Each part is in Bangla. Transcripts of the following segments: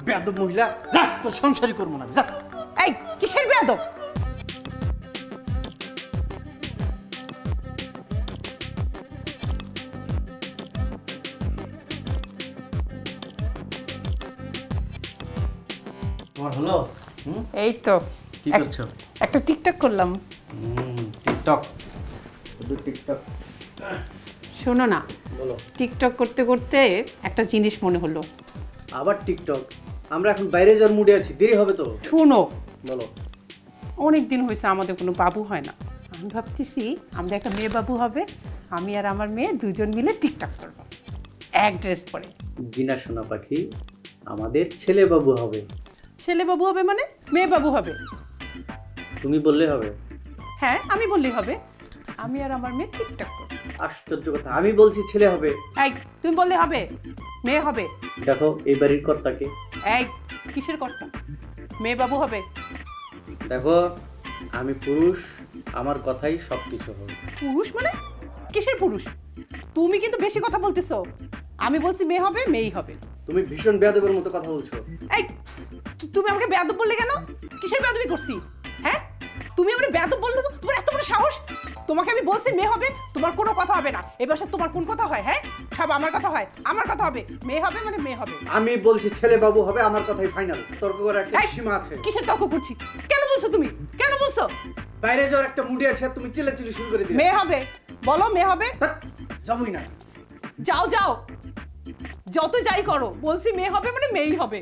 বেয়াদব মহিলা, যা তোর সংসারই করবো না, যা। এই কিসের বেয়াদব? তোমার হলো? এই তো কি করছো? একটা টিকটক করলাম। টিকটক? শুধু টিকটক? শোনো না, বলো। টিকটক করতে করতে একটা জিনিস মনে হলো। আবার টিকটক? আমরা এখন বাইরে যাওয়ার মুডে আছি, দেরি হবে তো। শুনো, বলো। অনেক দিন হয়েছে আমাদের কোনো বাবু হয় না। আমি ভাবতেছি আমাদের একটা মেয়ে বাবু হবে, আমি আর আমার মেয়ে দুজন মিলে টিকটক করবো এক ড্রেস পরে। জিনা সোনা পাখি, আমাদের ছেলে বাবু হবে। ছেলে বাবু হবে মানে মেয়ে বাবু হবে? তুমি বললে হবে? হ্যাঁ আমি বললেই হবে। আমি আর আমার মেয়ে টিকটক করবো। আশ্চর্য কথা, আমি বলছি ছেলে হবে। এই তুমি বললে হবে মেয়ে হবে? দেখো এই বাড়ির কর্তাকে। এই কিসের কর্তা? মেয়ে বাবু হবে। দেখো আমি পুরুষ, আমার কথাই সবকিছু হবে। পুরুষ মানে কিসের পুরুষ? তুমি কিন্তু বেশি কথা বলতেছো। আমি বলছি মেয়ে হবে, মেয়েই হবে। তুমি ভীষণ বেয়াদবের মতো কথা বলছো। এই তুমি আমাকে বেয়াদব বললে কেন? কিসের বেয়াদবি করছি? হ্যাঁ তুমি আমাকে বেয়াদব বললে, তোমার এত বড় সাহস? তোমাকে আমি বলছি মেয়ে হবে, তোমার কোনো কথা হবে না। এ বাসায় তোমার কোন কথা হয়? হ্যাঁ সব আমার কথা হয়, আমার কথা হবে। মেয়ে হবে মানে মেয়ে হবে। আমি বলছি ছেলে বাবু হবে, আমার কথাই ফাইনাল। তর্ক করার একটা সীমা আছে। কিসের তর্ক করছি? কেন বলছো তুমি? কেন বলছো? বাইরে যাওয়ার একটা মুডে আছে, তুমি চিল্লাচিল্লি শুরু করে দিলে। মেয়ে হবে, বলো মেয়ে হবে। যাবই না। যাও যাও, যত যাই করো, বলছি মেয়ে হবে মানে মেয়েই হবে।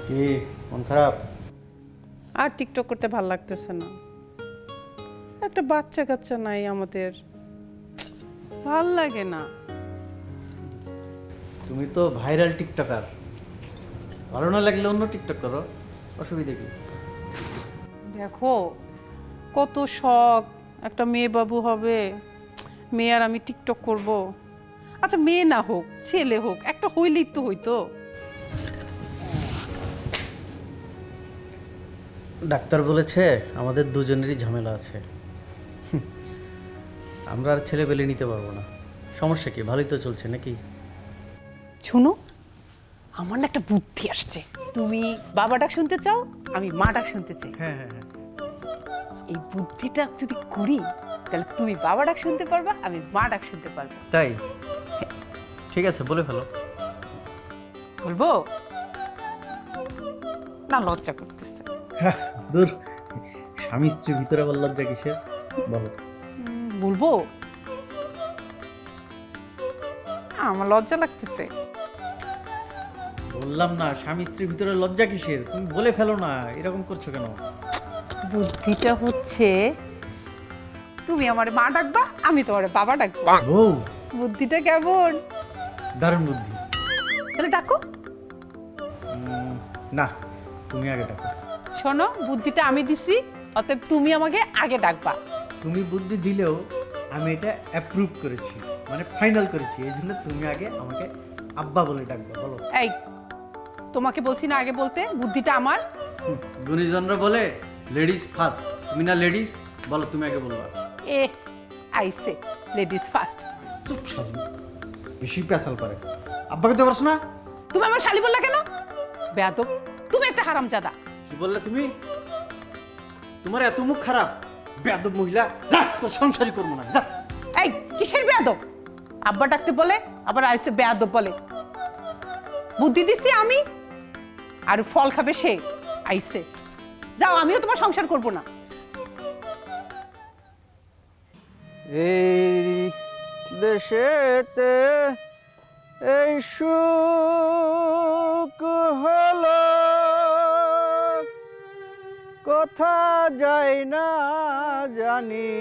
কি মন খারাপ? আর টিকটক করতে ভালো লাগতেছে না। একটা বাচ্চা কাচ্চা নাই আমাদের, ভাল লাগে না। তুমি তো ভাইরাল টিকটকার, ভালো না লাগলে অন্য টিকটক করো, অসুবিধা কি? দেখো কত শখ, একটা মেয়ে বাবু হবে, মেয়ে আর আমি টিকটক করব। আচ্ছা মেয়ে না হোক ছেলে হোক, একটা হইলেই তো হইতো। ডাক্তার বলেছে আমাদের দুজনেরই ঝামেলা আছে, আমরা আর ছেলে পেলে নিতে পারবো না। সমস্যা কি? ভালোই তো চলছে নাকি? শুনো, আমার না একটা বুদ্ধি আসছে। তুমি বাবা ডাক শুনতে চাও, আমি মা ডাক শুনতে চাই। হ্যাঁ হ্যাঁ হ্যাঁ। এই বুদ্ধিটা যদি করি, তাহলে তুমি বাবা ডাক শুনতে পারবা, আমি মা ডাক শুনতে পারবো। তাই? ঠিক আছে, বলে ফেলো। বলবো না? লজ্জা করতেছে। দূর, স্বামী স্ত্রীর ভিতরে আবার লজ্জা কিসের? বলো। বলবো? আমার লজ্জা লাগতেছে। বললাম না, স্বামী স্ত্রীর ভিতরে লজ্জা কিসের? তুমি বলে ফেলো না, এরকম করছো কেন? বুদ্ধিটা হচ্ছে তুমি আমার মা ডাকবা, আমি তোমার বাবা ডাকবা। বউ, বুদ্ধিটা কেমন? দারুণ বুদ্ধি। তাহলে ডাকো। না, তুমি আগে ডাকো। শোনো, বুদ্ধিটা আমি দিছি, অতএব তুমি আমাকে আগে ডাকবা। তুমি বুদ্ধি দিলেও আমি এটা অ্যাপ্রুভ করেছি, মানে ফাইনাল করেছি, এই জন্য তুমি আগে আমাকে আব্বা বলে ডাকবা। বলো। এই তোমাকে বলছি না আগে বলতে? বুদ্ধিটা আমার। গুণীজনরা বলে লেডিস ফার্স্ট, তুমি না লেডিস, বলো তুমি আগে বলবা। এ আইসে লেডিস ফার্স্ট। চুপ শালি, বেশি পেশাল করে। আব্বাকে তো পারছো না? তুমি আমার শালি বললা কেন? বেয়াদব, তুমি একটা হারামজাদা। কি বললে তুমি? তোমার এত মুখ খারাপ, বেয়াদব মহিলা, যা তোর সংসারই করবো না, যা। এই কিসের বেয়াদব? আব্বা ডাকতে বলে, আবার আইসে বেয়াদব বলে। বুদ্ধি দিছি আমি, আর ফল খাবে সে। আইসে যাও, আমিও তোমার সংসার করব না। এই দেশেতে এই সুখ হলো কোথা যাই না জানি,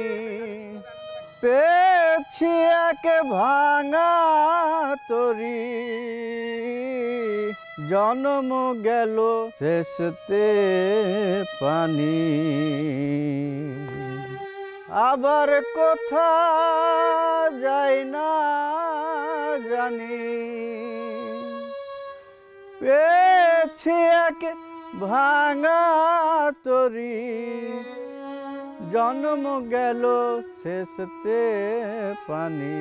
পেয়েছি একে ভাঙা তরি, জন্ম গেল শেষতে পানি। আবার কোথা যাই না জানি, পেয়েছি একে ভাঙা তরি, জন্ম গেল শেষতে পানি।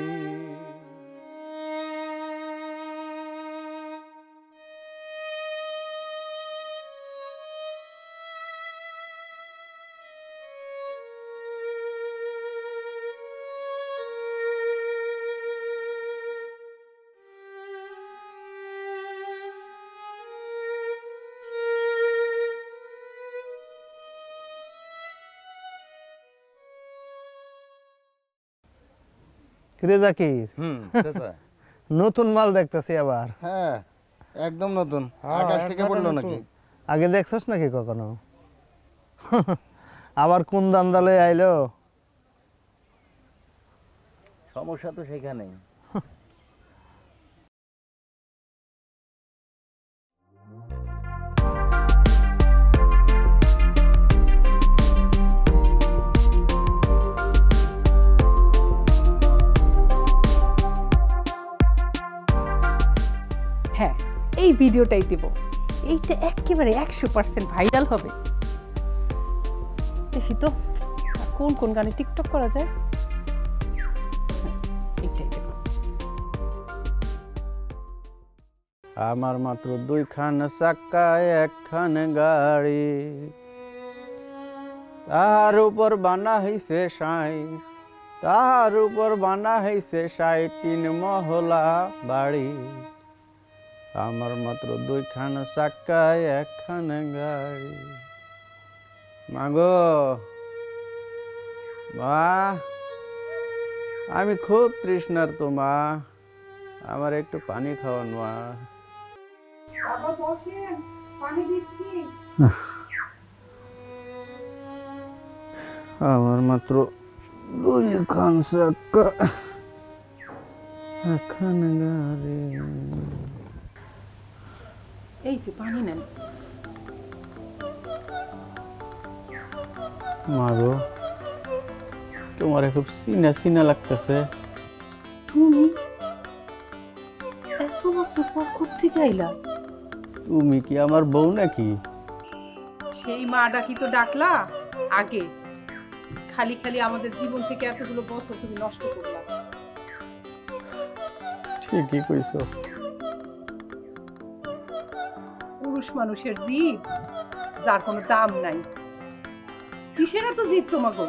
কিরে জাকির, চাচা। নতুন মাল দেখতেছি আবার। হ্যাঁ একদম নতুন, আকাশ থেকে পড়লো নাকি? আগে দেখছস নাকি কখনো? আবার কোন দান্দালে আইলো? সমস্যা তো সেখানেই। হ্যাঁ, এই ভিডিওটাই দিব। এইটা একেবারে 100% ভাইরাল হবে। দেখি তো কোন কোন গানে টিকটক করা যায়। হ্যাঁ, এইটাই দেব। আমার মাত্র দুইখান চাক্কা একখান গাড়ি, তাহার উপর বানা হইছে সাই, তাহার উপর বানা হইছে 3 মহলা বাড়ি। আমার মাত্র দুইখান চাক্কা একখান গাড়ি। মাগো মা, আমি খুব তৃষ্ণার্ত মা, আমার একটু পানি খাওয়ান মা। বাবা বসেন, পানি দিচ্ছি। আমার মাত্র দুইখান চাক্কা একখান গাড়ি। এই যে পানি নেন। মাগো, তোমার খুব সিনা সিনা লাগতেছে। তুমি এত বছর পর কোত্থেকে আইলা? তুমি কি আমার বউ নাকি? সেই মা ডাকি তো ডাকলা আগে, খালি খালি আমাদের জীবন থেকে এতগুলো বছর তুমি নষ্ট করলা। ঠিকই কইছো। পুরুষ মানুষের জিদ যার কোনো দাম নাই। কিসের এত জিদ তোমাগো?